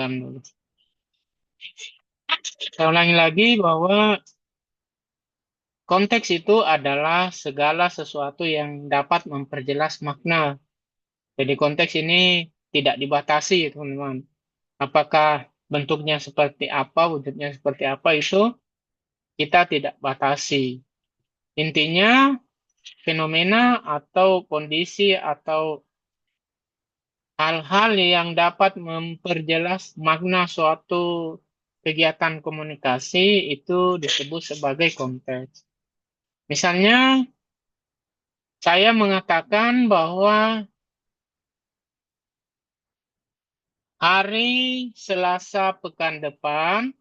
dulu. Saya ulangi lagi bahwa konteks itu adalah segala sesuatu yang dapat memperjelas makna. Jadi konteks ini tidak dibatasi, teman-teman. Apakah bentuknya seperti apa, wujudnya seperti apa, itu kita tidak batasi. Intinya, fenomena atau kondisi atau hal-hal yang dapat memperjelas makna suatu kegiatan komunikasi itu disebut sebagai konteks. Misalnya, saya mengatakan bahwa hari Selasa pekan depan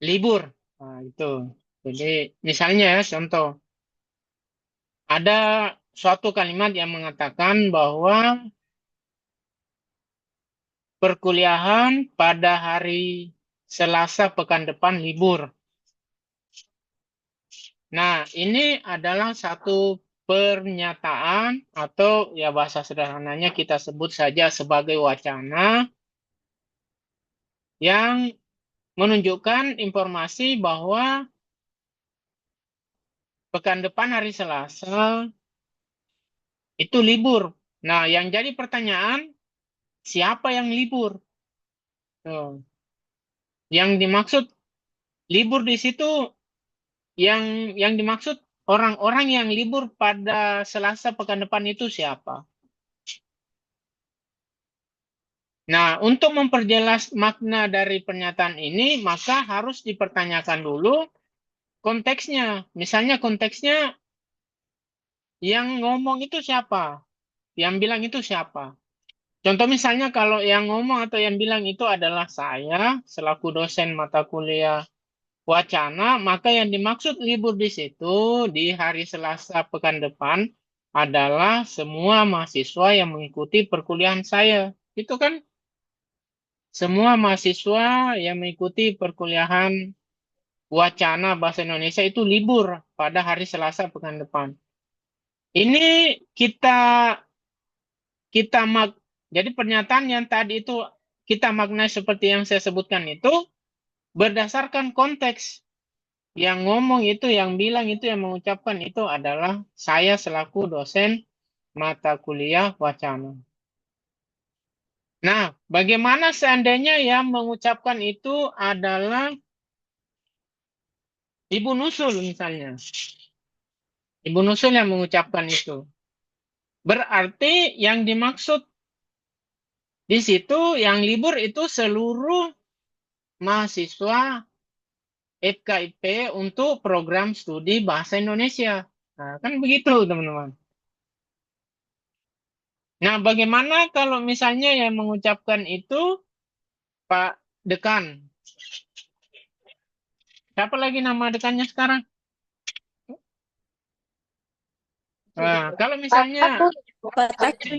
libur. Nah, itu. Jadi, misalnya ya, contoh. Ada suatu kalimat yang mengatakan bahwa perkuliahan pada hari Selasa pekan depan libur. Nah, ini adalah satu pernyataan atau ya bahasa sederhananya kita sebut saja sebagai wacana yang menunjukkan informasi bahwa pekan depan hari Selasa itu libur. Nah, yang jadi pertanyaan, siapa yang libur? Tuh. Yang dimaksud libur di situ, yang dimaksud orang-orang yang libur pada Selasa pekan depan itu siapa? Nah, untuk memperjelas makna dari pernyataan ini, maka harus dipertanyakan dulu konteksnya. Misalnya konteksnya yang ngomong itu siapa? Yang bilang itu siapa? Contoh misalnya kalau yang ngomong atau yang bilang itu adalah saya selaku dosen mata kuliah wacana, maka yang dimaksud libur di situ di hari Selasa pekan depan adalah semua mahasiswa yang mengikuti perkuliahan saya. Itu kan semua mahasiswa yang mengikuti perkuliahan wacana bahasa Indonesia itu libur pada hari Selasa pekan depan. Ini kita jadi pernyataan yang tadi itu kita maknai seperti yang saya sebutkan itu berdasarkan konteks. Yang ngomong itu, yang bilang itu, yang mengucapkan itu adalah saya selaku dosen mata kuliah wacana. Nah, bagaimana seandainya yang mengucapkan itu adalah ibu nusul misalnya. Ibu nusul yang mengucapkan itu. Berarti yang dimaksud di situ yang libur itu seluruh mahasiswa FKIP untuk program studi bahasa Indonesia. Nah, kan begitu, teman-teman. Nah, bagaimana kalau misalnya yang mengucapkan itu Pak Dekan? Siapa lagi nama dekannya sekarang? Nah, kalau misalnya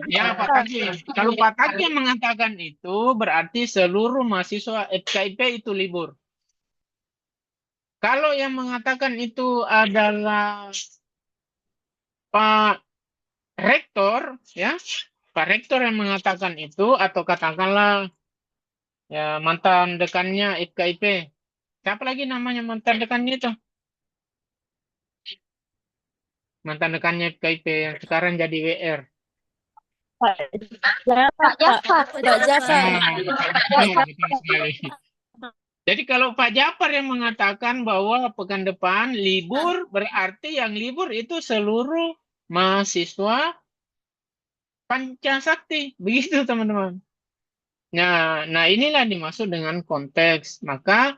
ya Pak Taki. Kalau Pak Taki yang mengatakan itu berarti seluruh mahasiswa FKIP itu libur. Kalau yang mengatakan itu adalah Pak Rektor, ya, Pak Rektor yang mengatakan itu, atau katakanlah ya mantan dekannya FKIP. Siapa lagi namanya mantan dekannya itu? Mantan dekannya FKIP yang sekarang jadi WR. Pak Jafar, Pak Jafar. Betul sekali. Jadi kalau Pak Jafar yang mengatakan bahwa pekan depan libur, berarti yang libur itu seluruh mahasiswa Pancasakti. Begitu teman-teman. Nah inilah dimaksud dengan konteks. Maka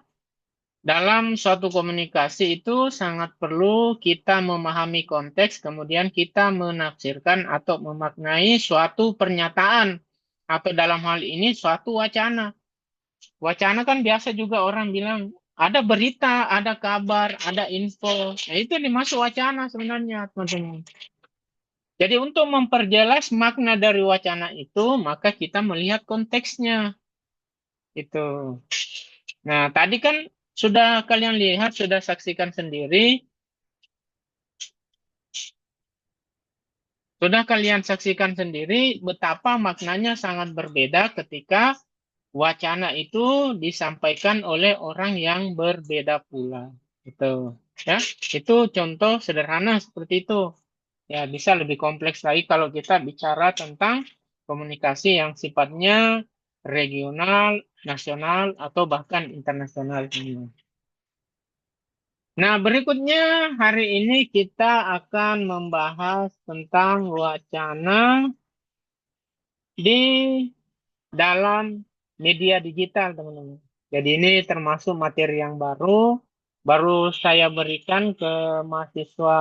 dalam suatu komunikasi itu sangat perlu kita memahami konteks, kemudian kita menafsirkan atau memaknai suatu pernyataan. Atau dalam hal ini suatu wacana. Wacana kan biasa juga orang bilang, ada berita, ada kabar, ada info. Nah, itu dimaksud wacana sebenarnya, teman-teman. Jadi untuk memperjelas makna dari wacana itu, maka kita melihat konteksnya. Itu. Nah, tadi kan sudah kalian lihat, sudah saksikan sendiri Sudah kalian saksikan sendiri betapa maknanya sangat berbeda ketika wacana itu disampaikan oleh orang yang berbeda pula. Gitu. Ya, itu contoh sederhana seperti itu. Ya, bisa lebih kompleks lagi kalau kita bicara tentang komunikasi yang sifatnya regional, nasional, atau bahkan internasional. Nah, berikutnya hari ini kita akan membahas tentang wacana di dalam media digital, teman-teman. Jadi ini termasuk materi yang baru saya berikan mahasiswa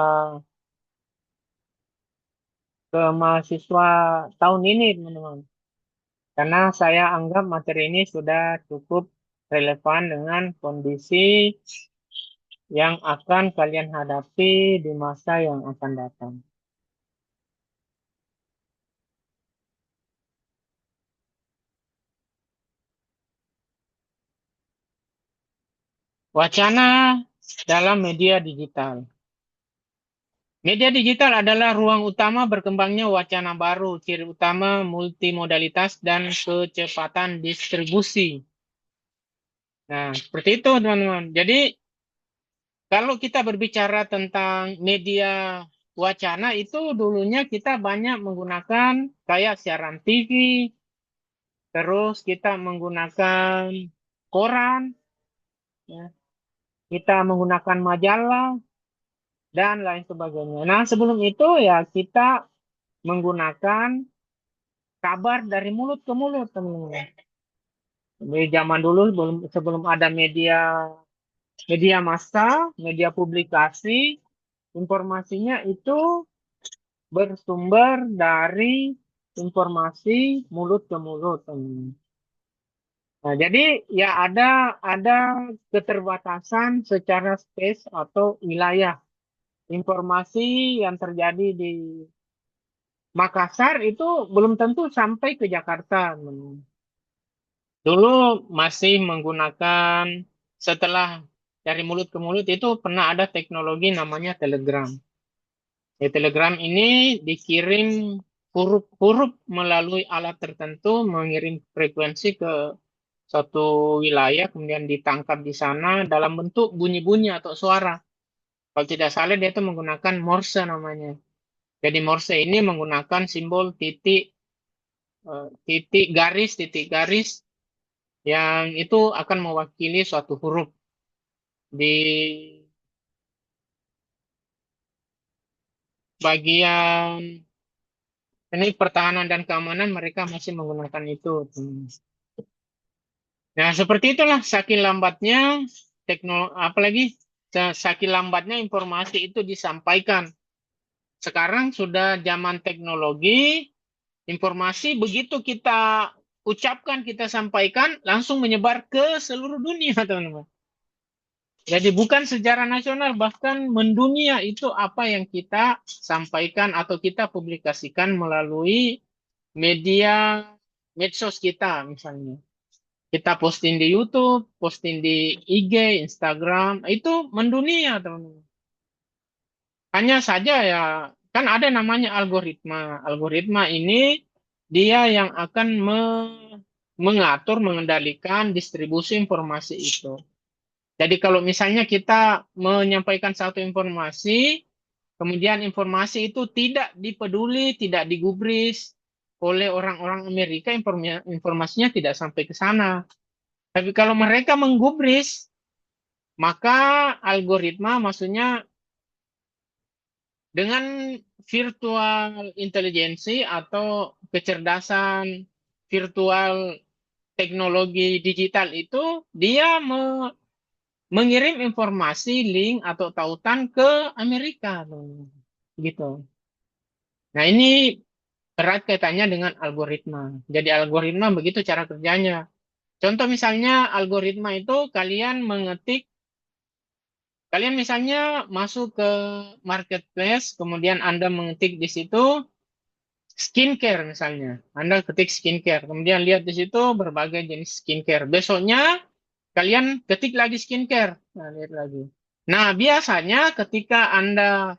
ke mahasiswa tahun ini, teman-teman. Karena saya anggap materi ini sudah cukup relevan dengan kondisi yang akan kalian hadapi di masa yang akan datang. Wacana dalam media digital. Media digital adalah ruang utama berkembangnya wacana baru, ciri utama multimodalitas dan kecepatan distribusi. Nah, seperti itu, teman-teman. Jadi, kalau kita berbicara tentang media wacana itu dulunya kita banyak menggunakan kayak siaran TV, terus kita menggunakan koran, ya. Kita menggunakan majalah dan lain sebagainya. Nah, sebelum itu ya kita menggunakan kabar dari mulut ke mulut, teman-teman. Di zaman dulu sebelum ada media massa, media publikasi, informasinya itu bersumber dari informasi mulut ke mulut, teman-teman. Nah, jadi ya ada keterbatasan secara space atau wilayah. Informasi yang terjadi di Makassar itu belum tentu sampai ke Jakarta, teman-teman. Dulu masih menggunakan setelah dari mulut ke mulut itu pernah ada teknologi namanya telegram. Di telegram ini dikirim huruf-huruf melalui alat tertentu mengirim frekuensi ke suatu wilayah kemudian ditangkap di sana dalam bentuk bunyi-bunyi atau suara. Kalau tidak salah dia itu menggunakan Morse namanya. Jadi Morse ini menggunakan simbol titik garis yang itu akan mewakili suatu huruf. Di bagian ini pertahanan dan keamanan mereka masih menggunakan itu. Nah, seperti itulah saking lambatnya apalagi saking lambatnya informasi itu disampaikan. Sekarang sudah zaman teknologi, informasi begitu kita ucapkan, kita sampaikan, langsung menyebar ke seluruh dunia, teman-teman. Jadi bukan sejarah nasional, bahkan mendunia itu apa yang kita sampaikan atau kita publikasikan melalui media medsos kita misalnya. Kita posting di YouTube, posting di IG, Instagram, itu mendunia, teman-teman. Hanya saja ya, kan ada namanya algoritma. Algoritma ini dia yang akan mengatur, mengendalikan distribusi informasi itu. Jadi kalau misalnya kita menyampaikan satu informasi, kemudian informasi itu tidak dipeduli, tidak digubris oleh orang-orang Amerika, informasinya tidak sampai ke sana. Tapi kalau mereka menggubris, maka algoritma maksudnya dengan virtual intelijensi atau kecerdasan virtual teknologi digital itu dia mengirim informasi link atau tautan ke Amerika gitu. Nah, ini erat kaitannya dengan algoritma. Jadi algoritma begitu cara kerjanya. Contoh misalnya algoritma itu kalian misalnya masuk ke marketplace, kemudian Anda mengetik di situ skincare misalnya. Anda ketik skincare, kemudian lihat di situ berbagai jenis skincare. Besoknya kalian ketik lagi skincare. Nah, lihat lagi. Nah, biasanya ketika Anda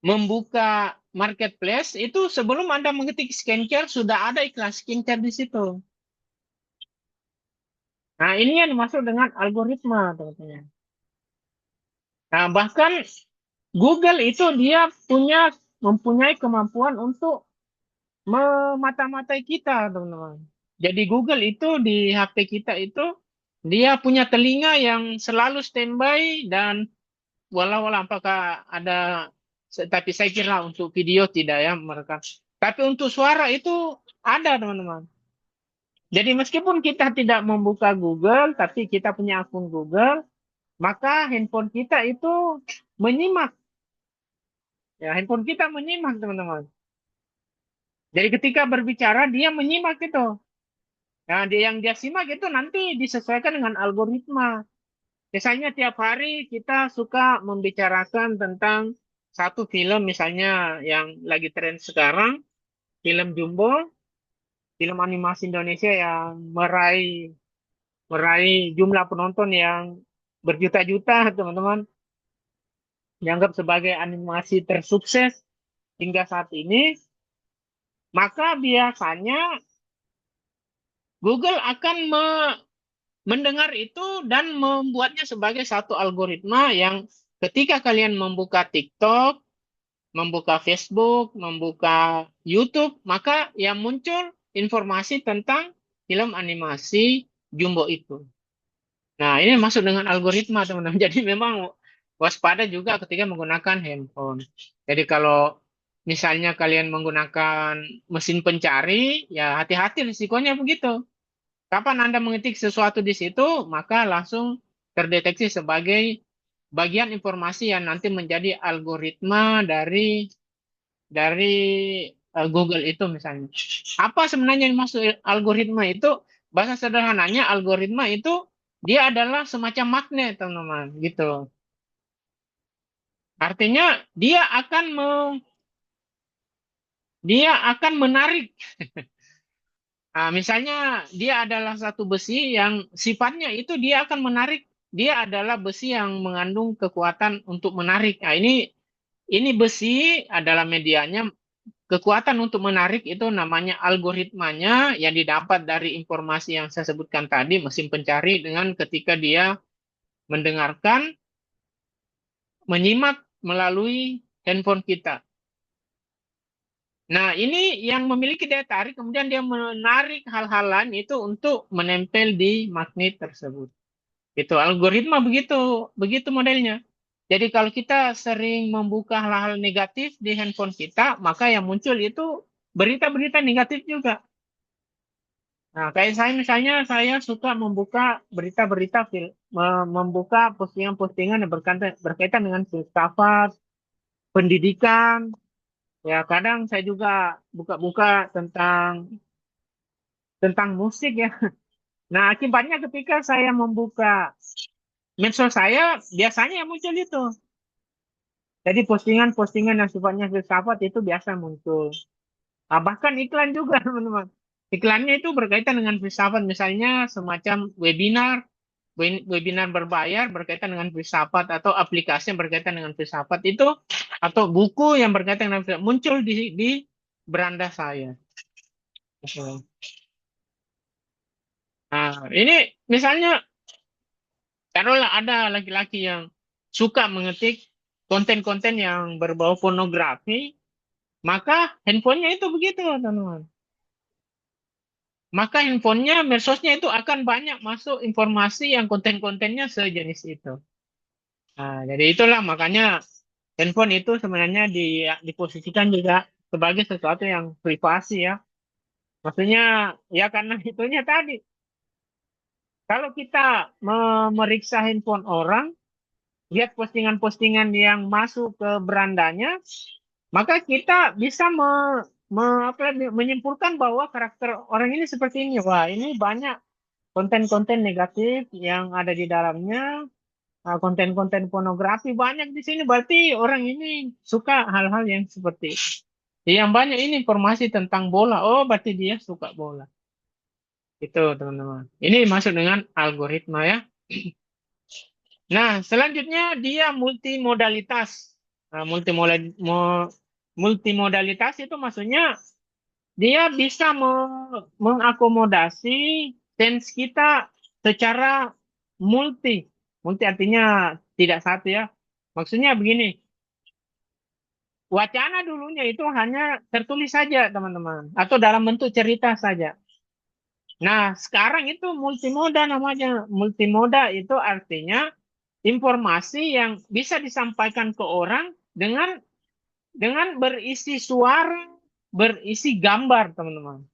membuka marketplace itu sebelum Anda mengetik skincare sudah ada iklan skincare di situ. Nah, ini yang dimaksud dengan algoritma, teman-teman. Nah, bahkan Google itu dia mempunyai kemampuan untuk memata-matai kita, teman-teman. Jadi Google itu di HP kita itu dia punya telinga yang selalu standby dan walau-walau apakah ada, tapi saya kira untuk video tidak ya mereka. Tapi untuk suara itu ada, teman-teman. Jadi meskipun kita tidak membuka Google, tapi kita punya akun Google, maka handphone kita itu menyimak. Ya, handphone kita menyimak, teman-teman. Jadi ketika berbicara, dia menyimak itu. Nah, yang dia simak itu nanti disesuaikan dengan algoritma. Misalnya tiap hari kita suka membicarakan tentang satu film misalnya yang lagi tren sekarang, film Jumbo, film animasi Indonesia yang meraih meraih jumlah penonton yang berjuta-juta, teman-teman. Dianggap sebagai animasi tersukses hingga saat ini, maka biasanya Google akan mendengar itu dan membuatnya sebagai satu algoritma yang ketika kalian membuka TikTok, membuka Facebook, membuka YouTube, maka yang muncul informasi tentang film animasi Jumbo itu. Nah, ini masuk dengan algoritma, teman-teman. Jadi memang waspada juga ketika menggunakan handphone. Jadi kalau misalnya kalian menggunakan mesin pencari, ya hati-hati risikonya begitu. Kapan Anda mengetik sesuatu di situ, maka langsung terdeteksi sebagai bagian informasi yang nanti menjadi algoritma dari Google itu misalnya. Apa sebenarnya yang dimaksud algoritma itu? Bahasa sederhananya algoritma itu dia adalah semacam magnet, teman-teman, gitu. Artinya dia akan menarik. Nah, misalnya dia adalah satu besi yang sifatnya itu dia akan menarik. Dia adalah besi yang mengandung kekuatan untuk menarik. Nah, ini besi adalah medianya. Kekuatan untuk menarik itu namanya algoritmanya yang didapat dari informasi yang saya sebutkan tadi, mesin pencari dengan ketika dia mendengarkan, menyimak melalui handphone kita. Nah, ini yang memiliki daya tarik, kemudian dia menarik hal-hal lain itu untuk menempel di magnet tersebut. Itu algoritma begitu, begitu modelnya. Jadi kalau kita sering membuka hal-hal negatif di handphone kita, maka yang muncul itu berita-berita negatif juga. Nah, kayak saya misalnya, saya suka membuka berita-berita, membuka postingan-postingan yang berkaitan dengan filsafat, pendidikan. Ya, kadang saya juga buka-buka tentang musik ya. Nah, akibatnya ketika saya membuka medsos saya, biasanya yang muncul itu. Jadi postingan-postingan yang sifatnya filsafat itu biasa muncul. Nah, bahkan iklan juga, teman-teman. Iklannya itu berkaitan dengan filsafat, misalnya semacam webinar berbayar berkaitan dengan filsafat atau aplikasi yang berkaitan dengan filsafat itu atau buku yang berkaitan dengan filsafat muncul di beranda saya. Nah, ini misalnya taruhlah ada laki-laki yang suka mengetik konten-konten yang berbau pornografi, maka handphonenya itu begitu, teman-teman. Maka handphonenya, medsosnya itu akan banyak masuk informasi yang konten-kontennya sejenis itu. Nah, jadi itulah makanya handphone itu sebenarnya diposisikan juga sebagai sesuatu yang privasi ya. Maksudnya ya karena itunya tadi. Kalau kita memeriksa handphone orang, lihat postingan-postingan yang masuk ke berandanya, maka kita bisa menyimpulkan bahwa karakter orang ini seperti ini. Wah, ini banyak konten-konten negatif yang ada di dalamnya. Konten-konten pornografi banyak di sini, berarti orang ini suka hal-hal yang seperti itu. Yang banyak ini informasi tentang bola. Oh, berarti dia suka bola. Itu, teman-teman. Ini masuk dengan algoritma ya. Nah, selanjutnya dia multimodalitas. Multimodalitas itu maksudnya dia bisa mengakomodasi sense kita secara multi. Multi artinya tidak satu ya. Maksudnya begini, wacana dulunya itu hanya tertulis saja teman-teman, atau dalam bentuk cerita saja. Nah, sekarang itu multimoda namanya. Multimoda itu artinya informasi yang bisa disampaikan ke orang dengan berisi suara, berisi gambar, teman-teman.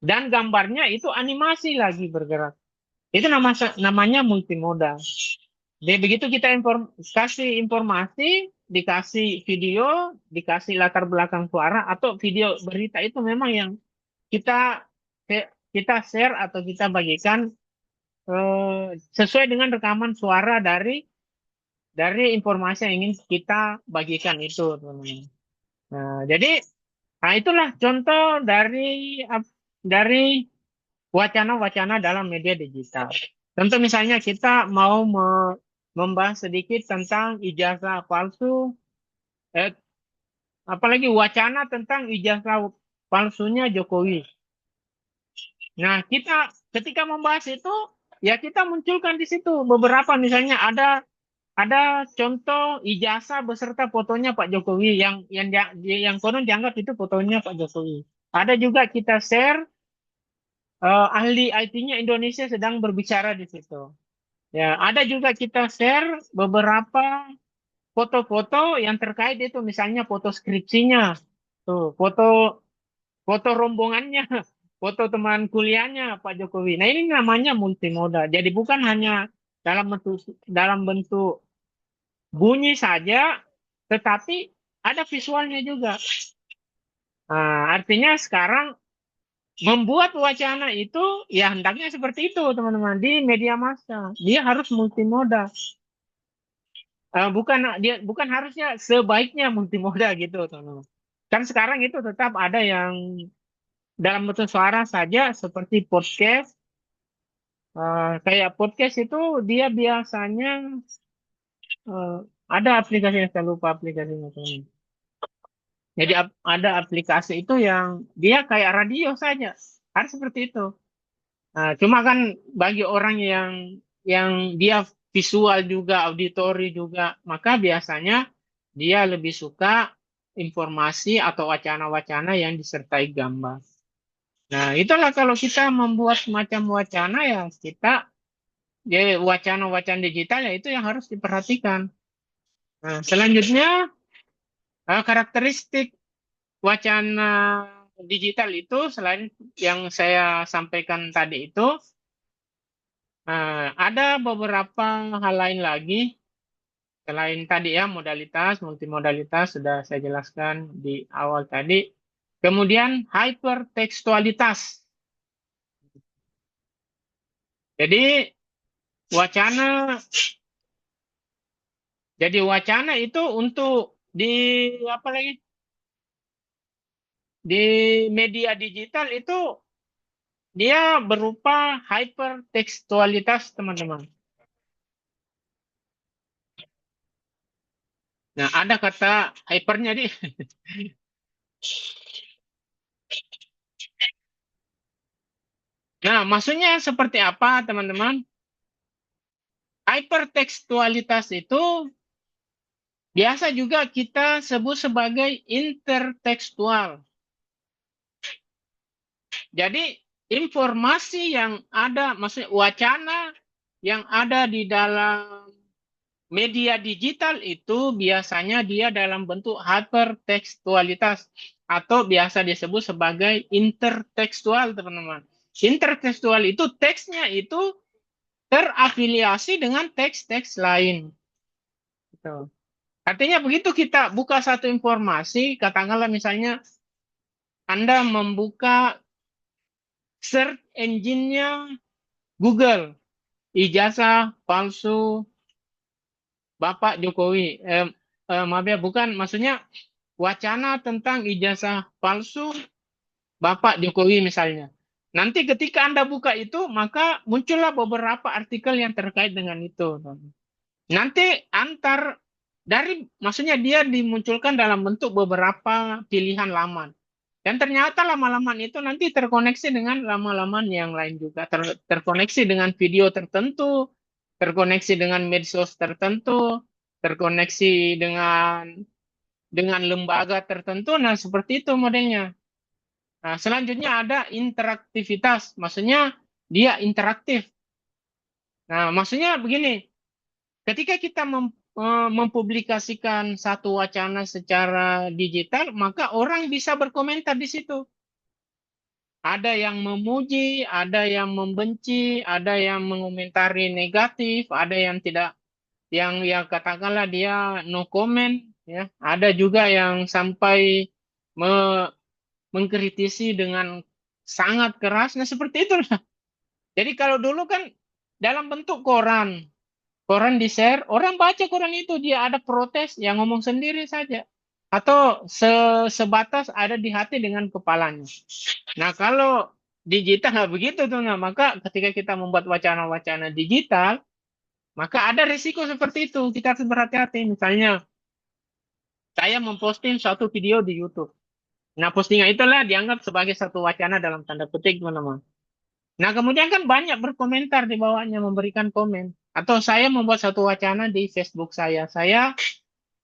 Dan gambarnya itu animasi lagi bergerak. Itu namanya multimoda. Jadi begitu kita kasih informasi, dikasih video, dikasih latar belakang suara atau video berita itu memang yang kita kita share atau kita bagikan sesuai dengan rekaman suara dari informasi yang ingin kita bagikan itu, teman-teman. Nah, jadi itulah contoh dari wacana-wacana dalam media digital. Contoh misalnya kita mau membahas sedikit tentang ijazah palsu, apalagi wacana tentang ijazah palsunya Jokowi. Nah, kita ketika membahas itu, ya kita munculkan di situ beberapa, misalnya ada contoh ijazah beserta fotonya Pak Jokowi yang konon dianggap itu fotonya Pak Jokowi. Ada juga kita share ahli IT-nya Indonesia sedang berbicara di situ. Ya, ada juga kita share beberapa foto-foto yang terkait itu, misalnya foto skripsinya, tuh, foto foto rombongannya, foto teman kuliahnya Pak Jokowi. Nah, ini namanya multimoda. Jadi bukan hanya dalam bentuk bunyi saja, tetapi ada visualnya juga. Nah, artinya sekarang membuat wacana itu ya hendaknya seperti itu, teman-teman, di media massa. Dia harus multimoda. Bukan harusnya sebaiknya multimoda gitu, teman-teman. Kan sekarang itu tetap ada yang dalam bentuk suara saja seperti podcast. Kayak podcast itu dia biasanya eh, ada aplikasi yang saya lupa aplikasinya, teman. Jadi ada aplikasi itu yang dia kayak radio saja. Harus seperti itu. Nah, cuma kan bagi orang yang dia visual juga, auditori juga, maka biasanya dia lebih suka informasi atau wacana-wacana yang disertai gambar. Nah, itulah kalau kita membuat semacam wacana ya kita ya wacana-wacana digital ya itu yang harus diperhatikan. Nah, selanjutnya karakteristik wacana digital itu selain yang saya sampaikan tadi itu ada beberapa hal lain lagi selain tadi ya modalitas, multimodalitas sudah saya jelaskan di awal tadi. Kemudian hypertekstualitas. Jadi wacana wacana itu untuk di apa lagi? Di media digital itu dia berupa hypertekstualitas, teman-teman. Nah, ada kata hypernya di. Nah, maksudnya seperti apa, teman-teman? Hypertekstualitas itu biasa juga kita sebut sebagai intertekstual. Jadi, informasi yang ada, maksudnya wacana yang ada di dalam media digital itu biasanya dia dalam bentuk hypertekstualitas atau biasa disebut sebagai intertekstual, teman-teman. Intertekstual itu teksnya itu terafiliasi dengan teks-teks lain. Gitu. Artinya begitu kita buka satu informasi, katakanlah misalnya Anda membuka search engine-nya Google, ijazah palsu Bapak Jokowi. Maaf ya, bukan maksudnya wacana tentang ijazah palsu Bapak Jokowi misalnya. Nanti ketika Anda buka itu, maka muncullah beberapa artikel yang terkait dengan itu. Nanti antar maksudnya dia dimunculkan dalam bentuk beberapa pilihan laman. Dan ternyata laman-laman itu nanti terkoneksi dengan laman-laman yang lain juga. Terkoneksi dengan video tertentu, terkoneksi dengan medsos tertentu, terkoneksi dengan lembaga tertentu. Nah, seperti itu modelnya. Nah, selanjutnya ada interaktivitas. Maksudnya dia interaktif. Nah, maksudnya begini, ketika kita mempublikasikan satu wacana secara digital, maka orang bisa berkomentar di situ. Ada yang memuji, ada yang membenci, ada yang mengomentari negatif, ada yang tidak, yang ya katakanlah dia no comment, ya. Ada juga yang sampai me- mengkritisi dengan sangat keras. Nah, seperti itu. Jadi kalau dulu kan dalam bentuk koran, koran di-share, orang baca koran itu, dia ada protes, yang ngomong sendiri saja. Atau sebatas ada di hati dengan kepalanya. Nah, kalau digital nggak begitu tuh, nah. Maka ketika kita membuat wacana-wacana digital, maka ada risiko seperti itu. Kita harus berhati-hati. Misalnya, saya memposting suatu video di YouTube. Nah, postingan itulah dianggap sebagai satu wacana dalam tanda petik, teman-teman. Nah, kemudian kan banyak berkomentar di bawahnya, memberikan komen. Atau saya membuat satu wacana di Facebook saya. Saya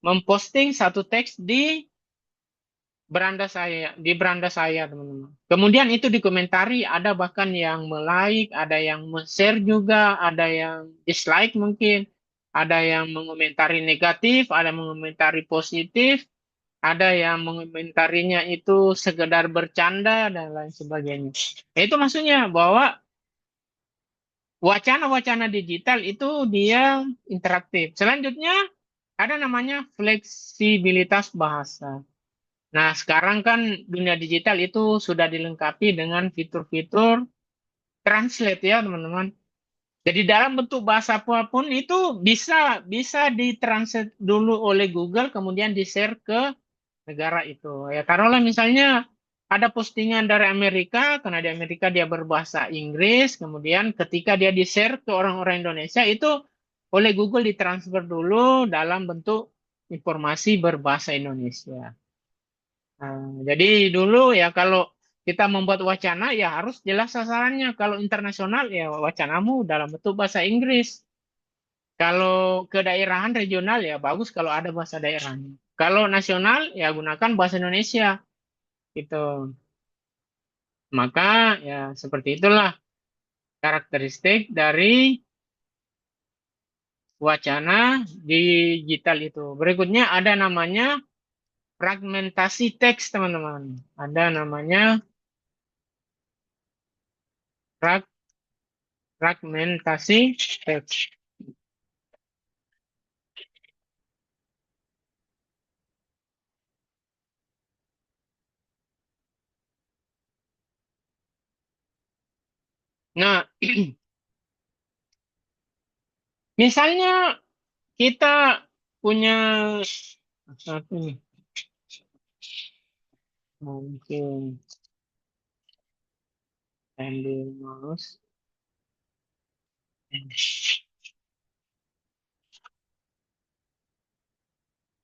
memposting satu teks di beranda saya, teman-teman. Kemudian itu dikomentari, ada bahkan yang like, ada yang share juga, ada yang dislike mungkin, ada yang mengomentari negatif, ada yang mengomentari positif, ada yang mengomentarinya itu sekedar bercanda dan lain sebagainya. Itu maksudnya bahwa wacana-wacana digital itu dia interaktif. Selanjutnya ada namanya fleksibilitas bahasa. Nah, sekarang kan dunia digital itu sudah dilengkapi dengan fitur-fitur translate ya, teman-teman. Jadi dalam bentuk bahasa apapun itu bisa ditranslate dulu oleh Google, kemudian di-share ke negara itu. Ya, taruhlah misalnya ada postingan dari Amerika, karena di Amerika dia berbahasa Inggris, kemudian ketika dia di-share ke orang-orang Indonesia itu oleh Google ditransfer dulu dalam bentuk informasi berbahasa Indonesia. Nah, jadi dulu ya kalau kita membuat wacana ya harus jelas sasarannya. Kalau internasional ya wacanamu dalam bentuk bahasa Inggris. Kalau kedaerahan regional ya bagus kalau ada bahasa daerahnya. Kalau nasional ya gunakan bahasa Indonesia gitu. Maka ya seperti itulah karakteristik dari wacana digital itu. Berikutnya ada namanya fragmentasi teks, teman-teman. Ada namanya fragmentasi teks. Nah, misalnya kita punya satu nih, mungkin ambil mouse.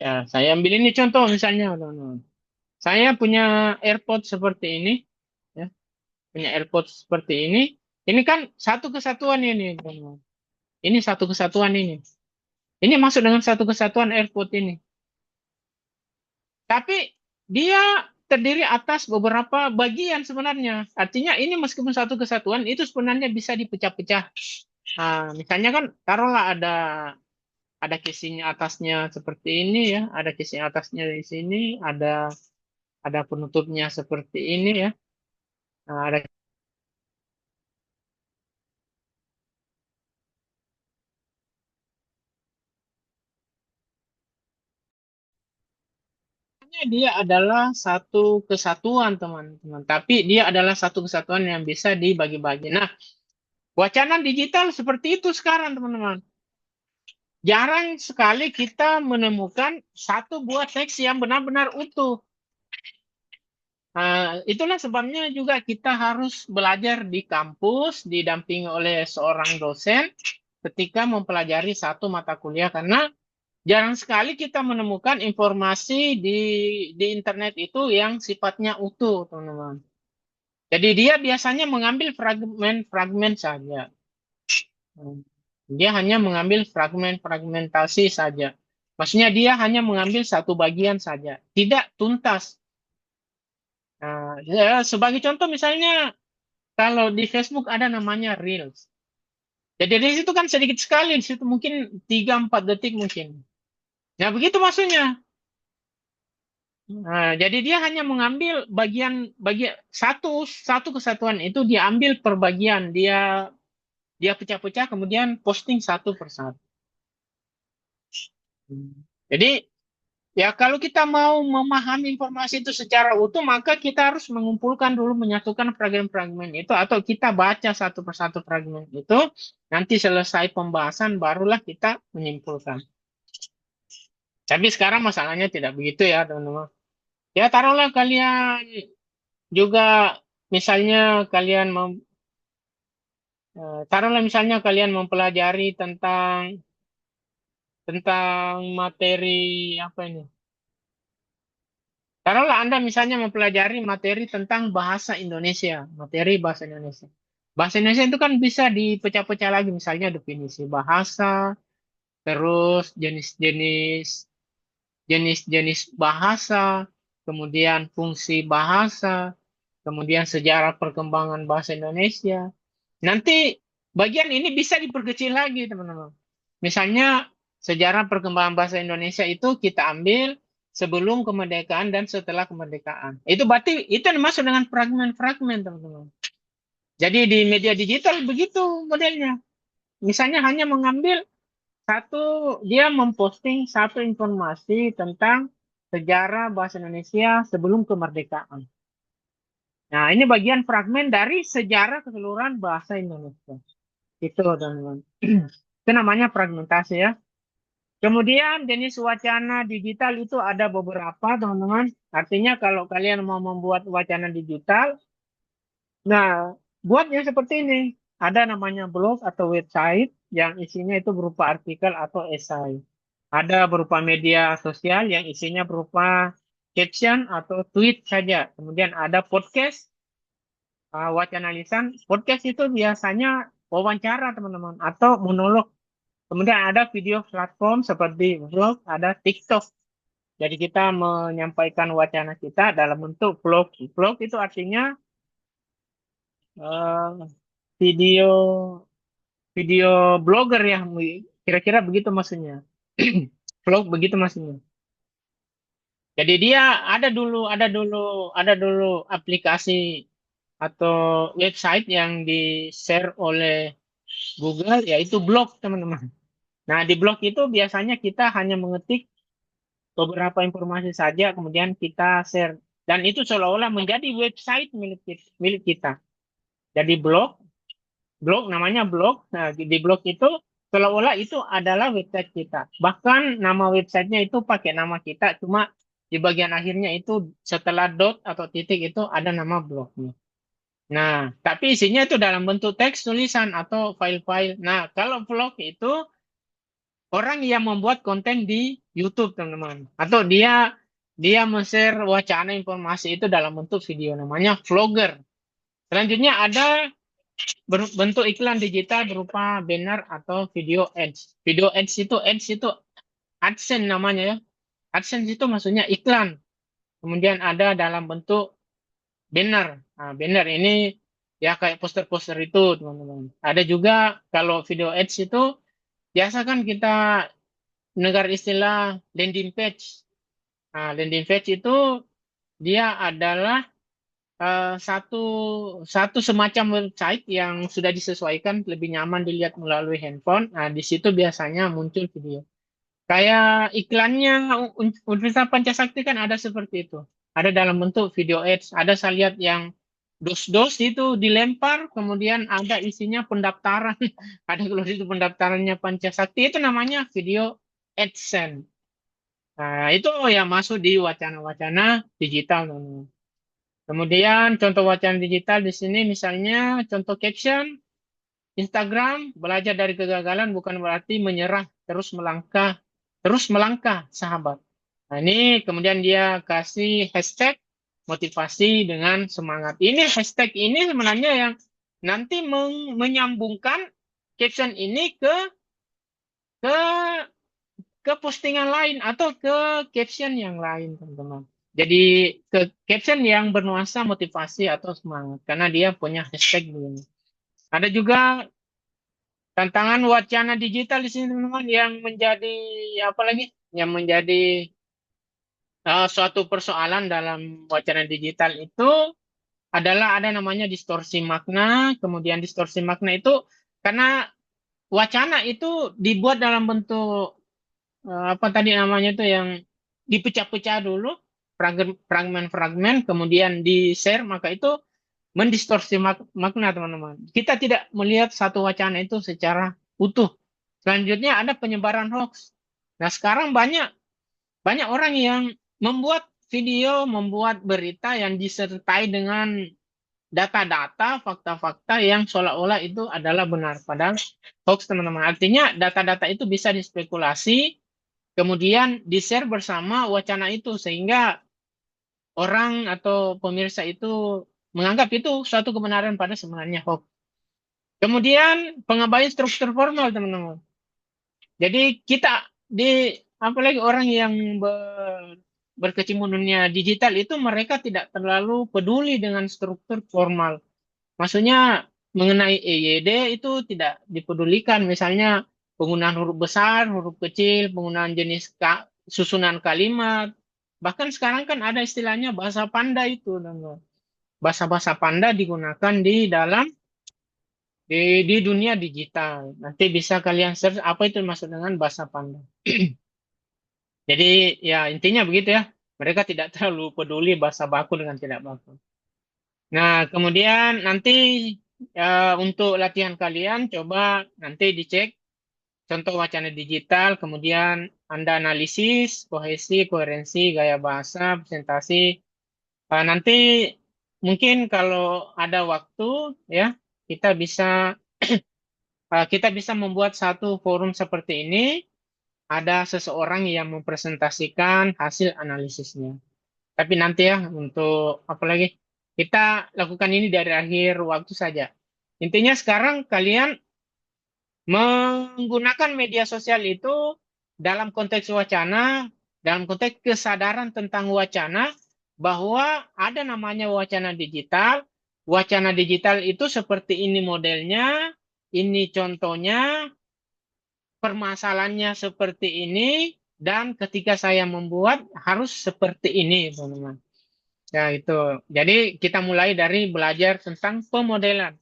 Ya, saya ambil ini contoh misalnya, teman-teman. Saya punya AirPods seperti ini, ya, punya AirPods seperti ini. Ini kan satu kesatuan ini, teman-teman. Ini satu kesatuan ini. Ini masuk dengan satu kesatuan AirPods ini. Tapi dia terdiri atas beberapa bagian sebenarnya. Artinya ini meskipun satu kesatuan itu sebenarnya bisa dipecah-pecah. Nah, misalnya kan taruhlah ada casing atasnya seperti ini ya, ada casing atasnya di sini, ada penutupnya seperti ini ya. Nah, ada dia adalah satu kesatuan teman-teman, tapi dia adalah satu kesatuan yang bisa dibagi-bagi. Nah, wacana digital seperti itu sekarang teman-teman. Jarang sekali kita menemukan satu buah teks yang benar-benar utuh. Itulah sebabnya juga kita harus belajar di kampus, didampingi oleh seorang dosen ketika mempelajari satu mata kuliah. Karena jarang sekali kita menemukan informasi di internet itu yang sifatnya utuh, teman-teman. Jadi dia biasanya mengambil fragmen-fragmen saja. Dia hanya mengambil fragmentasi saja. Maksudnya dia hanya mengambil satu bagian saja, tidak tuntas. Nah, ya, sebagai contoh misalnya kalau di Facebook ada namanya Reels. Jadi di situ kan sedikit sekali, di situ mungkin 3-4 detik mungkin. Nah, begitu maksudnya. Nah, jadi dia hanya mengambil bagian satu satu kesatuan itu dia ambil per bagian, dia dia pecah-pecah kemudian posting satu persatu. Jadi ya kalau kita mau memahami informasi itu secara utuh maka kita harus mengumpulkan dulu menyatukan fragmen-fragmen itu atau kita baca satu persatu fragmen itu, nanti selesai pembahasan barulah kita menyimpulkan. Tapi sekarang masalahnya tidak begitu ya teman-teman. Ya taruhlah kalian juga misalnya taruhlah misalnya kalian mempelajari tentang tentang materi apa ini? Taruhlah Anda misalnya mempelajari materi tentang bahasa Indonesia, materi bahasa Indonesia. Bahasa Indonesia itu kan bisa dipecah-pecah lagi, misalnya definisi bahasa, terus jenis-jenis bahasa, kemudian fungsi bahasa, kemudian sejarah perkembangan bahasa Indonesia. Nanti bagian ini bisa diperkecil lagi, teman-teman. Misalnya sejarah perkembangan bahasa Indonesia itu kita ambil sebelum kemerdekaan dan setelah kemerdekaan. Itu berarti itu masuk dengan fragmen-fragmen, teman-teman. Jadi di media digital begitu modelnya. Misalnya hanya mengambil dia memposting satu informasi tentang sejarah bahasa Indonesia sebelum kemerdekaan. Nah, ini bagian fragmen dari sejarah keseluruhan bahasa Indonesia. Itu, teman-teman. Itu namanya fragmentasi ya. Kemudian jenis wacana digital itu ada beberapa, teman-teman. Artinya kalau kalian mau membuat wacana digital, nah, buatnya seperti ini. Ada namanya blog atau website yang isinya itu berupa artikel atau esai. Ada berupa media sosial yang isinya berupa caption atau tweet saja. Kemudian ada podcast, wacana lisan. Podcast itu biasanya wawancara, teman-teman, atau monolog. Kemudian ada video platform seperti vlog, ada TikTok. Jadi kita menyampaikan wacana kita dalam bentuk vlog. Vlog itu artinya eh, video video blogger ya, kira-kira begitu maksudnya. Vlog begitu maksudnya. Jadi dia ada dulu aplikasi atau website yang di-share oleh Google yaitu blog, teman-teman. Nah, di blog itu biasanya kita hanya mengetik beberapa informasi saja, kemudian kita share. Dan itu seolah-olah menjadi website milik kita. Jadi blog namanya blog. Nah, di blog itu seolah-olah itu adalah website kita. Bahkan nama websitenya itu pakai nama kita, cuma di bagian akhirnya itu setelah dot atau titik itu ada nama blognya. Nah, tapi isinya itu dalam bentuk teks, tulisan, atau file-file. Nah, kalau vlog itu orang yang membuat konten di YouTube, teman-teman. Atau dia men-share wacana informasi itu dalam bentuk video, namanya vlogger. Selanjutnya ada bentuk iklan digital berupa banner atau video ads. Video ads itu AdSense namanya ya. AdSense itu maksudnya iklan. Kemudian ada dalam bentuk banner. Nah, banner ini ya kayak poster-poster itu, teman-teman. Ada juga kalau video ads itu biasa kan kita dengar istilah landing page. Nah, landing page itu dia adalah satu satu semacam website yang sudah disesuaikan lebih nyaman dilihat melalui handphone. Nah, di situ biasanya muncul video. Kayak iklannya Universitas Pancasakti kan ada seperti itu. Ada dalam bentuk video ads. Ada saya lihat yang dos-dos itu dilempar, kemudian ada isinya pendaftaran. Ada kalau itu pendaftarannya Pancasakti itu namanya video AdSense. Nah, itu yang masuk di wacana-wacana digital, teman-teman. Kemudian contoh wacana digital di sini misalnya contoh caption, Instagram, belajar dari kegagalan bukan berarti menyerah, terus melangkah terus melangkah, sahabat. Nah, ini kemudian dia kasih hashtag motivasi dengan semangat. Ini hashtag ini sebenarnya yang nanti menyambungkan caption ini ke ke postingan lain atau ke caption yang lain, teman-teman. Jadi ke caption yang bernuansa motivasi atau semangat karena dia punya hashtag begini. Ada juga tantangan wacana digital di sini, teman-teman, yang menjadi apa lagi? Yang menjadi suatu persoalan dalam wacana digital itu adalah ada namanya distorsi makna. Kemudian distorsi makna itu karena wacana itu dibuat dalam bentuk apa tadi namanya itu yang dipecah-pecah dulu, fragmen-fragmen, kemudian di-share, maka itu mendistorsi makna, teman-teman. Kita tidak melihat satu wacana itu secara utuh. Selanjutnya ada penyebaran hoax. Nah, sekarang banyak banyak orang yang membuat video, membuat berita yang disertai dengan data-data, fakta-fakta yang seolah-olah itu adalah benar. Padahal hoax, teman-teman. Artinya data-data itu bisa dispekulasi, kemudian di-share bersama wacana itu, sehingga orang atau pemirsa itu menganggap itu suatu kebenaran pada sebenarnya hoax. Kemudian pengabaian struktur formal, teman-teman. Jadi kita apalagi orang yang berkecimpung dunia digital itu mereka tidak terlalu peduli dengan struktur formal. Maksudnya mengenai EYD itu tidak dipedulikan. Misalnya penggunaan huruf besar, huruf kecil, penggunaan jenis susunan kalimat. Bahkan sekarang kan ada istilahnya bahasa panda itu. Bahasa-bahasa panda digunakan di dunia digital. Nanti bisa kalian search apa itu maksud dengan bahasa panda. Jadi ya intinya begitu ya. Mereka tidak terlalu peduli bahasa baku dengan tidak baku. Nah, kemudian nanti untuk latihan kalian coba nanti dicek contoh wacana digital, kemudian Anda analisis, kohesi, koherensi, gaya bahasa, presentasi. Nanti mungkin kalau ada waktu ya kita bisa membuat satu forum seperti ini, ada seseorang yang mempresentasikan hasil analisisnya. Tapi nanti ya untuk apa lagi? Kita lakukan ini dari akhir waktu saja. Intinya sekarang kalian menggunakan media sosial itu dalam konteks wacana, dalam konteks kesadaran tentang wacana, bahwa ada namanya wacana digital. Wacana digital itu seperti ini modelnya, ini contohnya, permasalahannya seperti ini, dan ketika saya membuat harus seperti ini, teman-teman. Ya, itu. Jadi kita mulai dari belajar tentang pemodelan.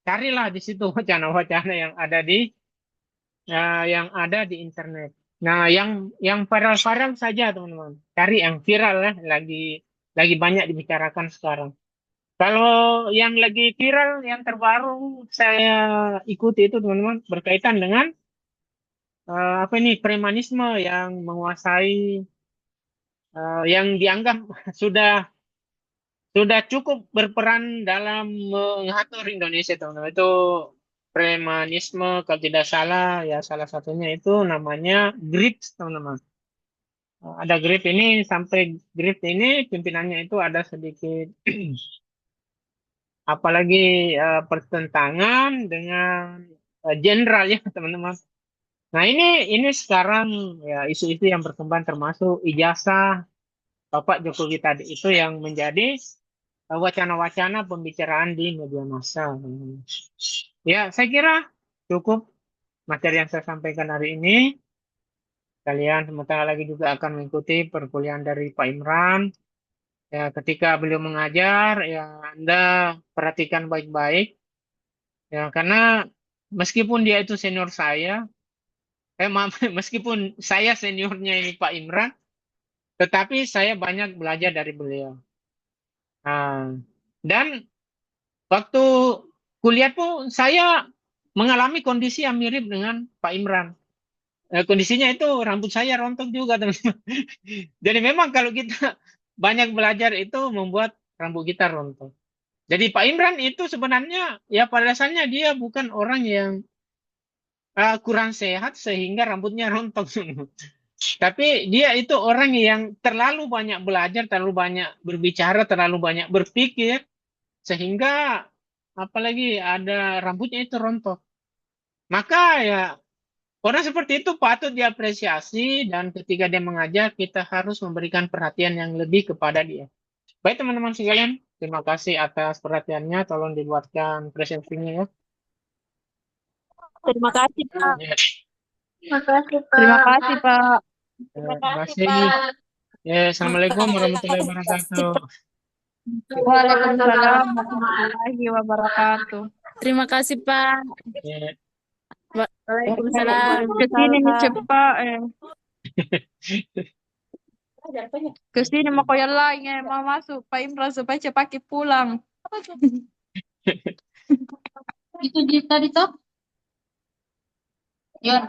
Carilah di situ wacana-wacana yang ada di internet. Nah, yang viral-viral saja, teman-teman. Cari yang viral ya, lagi banyak dibicarakan sekarang. Kalau yang lagi viral, yang terbaru saya ikuti itu, teman-teman, berkaitan dengan apa ini premanisme yang menguasai, yang dianggap sudah sudah cukup berperan dalam mengatur Indonesia, teman-teman. Itu premanisme, kalau tidak salah, ya salah satunya itu namanya GRIPS, teman-teman. Ada GRIP ini, sampai GRIP ini pimpinannya itu ada sedikit, apalagi pertentangan dengan jenderal ya, teman-teman. Nah, ini sekarang ya isu-isu yang berkembang termasuk ijazah Bapak Jokowi tadi itu yang menjadi wacana-wacana pembicaraan di media massa. Ya, saya kira cukup materi yang saya sampaikan hari ini. Kalian sementara lagi juga akan mengikuti perkuliahan dari Pak Imran. Ya, ketika beliau mengajar, ya Anda perhatikan baik-baik. Ya, karena meskipun dia itu senior saya, maaf, meskipun saya seniornya ini Pak Imran, tetapi saya banyak belajar dari beliau. Nah, dan waktu kuliah pun saya mengalami kondisi yang mirip dengan Pak Imran. Kondisinya itu rambut saya rontok juga, teman-teman. Jadi memang kalau kita banyak belajar itu membuat rambut kita rontok. Jadi Pak Imran itu sebenarnya ya pada dasarnya dia bukan orang yang kurang sehat sehingga rambutnya rontok. Tapi dia itu orang yang terlalu banyak belajar, terlalu banyak berbicara, terlalu banyak berpikir, sehingga apalagi ada rambutnya itu rontok. Maka ya orang seperti itu patut diapresiasi dan ketika dia mengajar kita harus memberikan perhatian yang lebih kepada dia. Baik teman-teman sekalian, terima kasih atas perhatiannya. Tolong dibuatkan presentasinya ya. Terima kasih, Pak. Ya, Terima kasih, Terima Pak. kasih, Pak. terima kasih. Ya, Assalamualaikum warahmatullahi wabarakatuh. Waalaikumsalam warahmatullahi wabarakatuh. Terima kasih, Pak. Ya, Waalaikumsalam. Kesini nih cepat. Kesini mau koyak lain mau masuk Pak Imran supaya cepat pulang. Itu tadi toh. Ya.